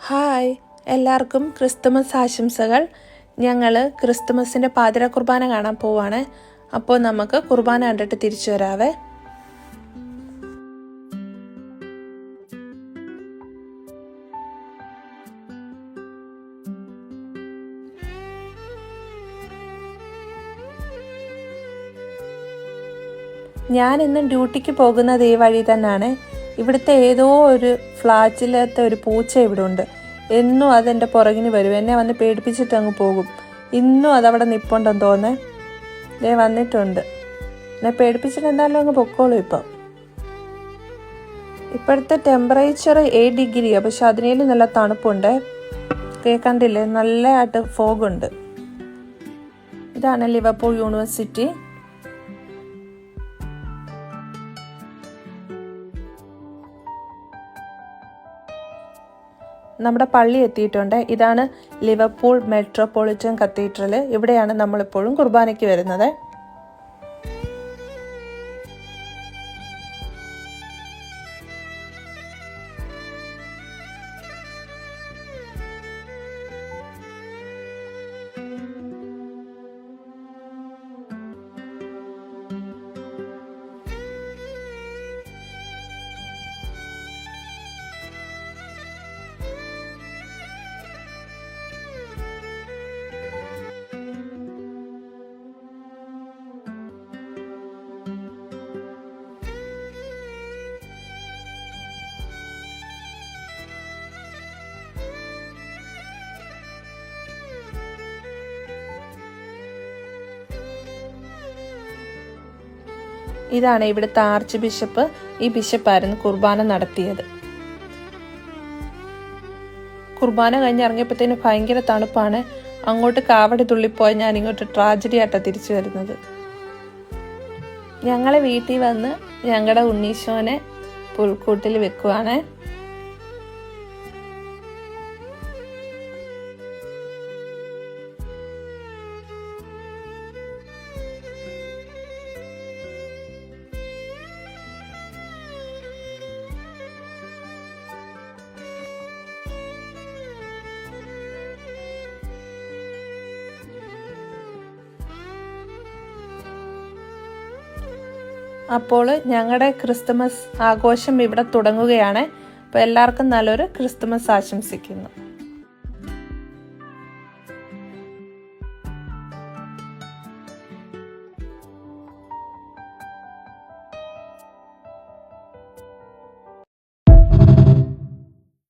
Hi, എല്ലാവർക്കും Christmas ആശംസകൾ. ഞങ്ങൾ ക്രിസ്തുമസിൻ്റെ പാതിര കുർബാന കാണാൻ പോവാണ്. അപ്പോൾ നമുക്ക് കുർബാന കണ്ടിട്ട് തിരിച്ചു വരാവേ. ഞാൻ ഇന്നും ഡ്യൂട്ടിക്ക് പോകുന്നത് ഈ വഴി തന്നെയാണ്. ഇവിടുത്തെ ഏതോ ഒരു ഫ്ലാറ്റിലത്തെ ഒരു പൂച്ച ഇവിടെ ഉണ്ട്. എന്നും അതെൻ്റെ പുറകിന് വരും, എന്നെ വന്ന് പേടിപ്പിച്ചിട്ട് അങ്ങ് പോകും. ഇന്നും അതവിടെ നിൽപ്പുണ്ടെന്ന് തോന്നേ. ദേ വന്നിട്ടുണ്ട്. എന്നെ പേടിപ്പിച്ചിട്ട് എന്തായാലും അങ്ങ് പൊക്കോളൂ. ഇപ്പോഴത്തെ ടെമ്പറേച്ചർ 8 ഡിഗ്രിയാണ്, പക്ഷെ അതിനേലും നല്ല തണുപ്പുണ്ട്. കണ്ടില്ലേ, നല്ലതായിട്ട് ഫോഗുണ്ട്. ഇതാണ് ലിവർപൂൾ യൂണിവേഴ്സിറ്റി. നമ്മുടെ പള്ളി എത്തിയിട്ടുണ്ട്. ഇതാണ് ലിവർപൂൾ മെട്രോപൊളിറ്റൻ കത്തീഡ്രൽ. ഇവിടെയാണ് നമ്മളിപ്പോഴും കുർബാനയ്ക്ക് വരുന്നത്. ഇതാണ് ഇവിടുത്തെ ആർച്ച് ബിഷപ്പ്. ഈ ബിഷപ്പായിരുന്നു കുർബാന നടത്തിയത്. കുർബാന കഴിഞ്ഞ് ഇറങ്ങിയപ്പോഴത്തേന് ഭയങ്കര തണുപ്പാണ്. അങ്ങോട്ട് കാവടി തുള്ളിപ്പോയി ഞാൻ ഇങ്ങോട്ട് ട്രാജഡി ആയിട്ടാണ് തിരിച്ചു വരുന്നത്. ഞങ്ങളെ വീട്ടിൽ വന്ന് ഞങ്ങളുടെ ഉണ്ണീശോനെ പുൽക്കൂട്ടിൽ വെക്കുവാണ്. അപ്പോൾ ഞങ്ങളുടെ ക്രിസ്തുമസ് ആഘോഷം ഇവിടെ തുടങ്ങുകയാണ്. അപ്പോൾ എല്ലാവർക്കും നല്ലൊരു ക്രിസ്തുമസ് ആശംസിക്കുന്നു.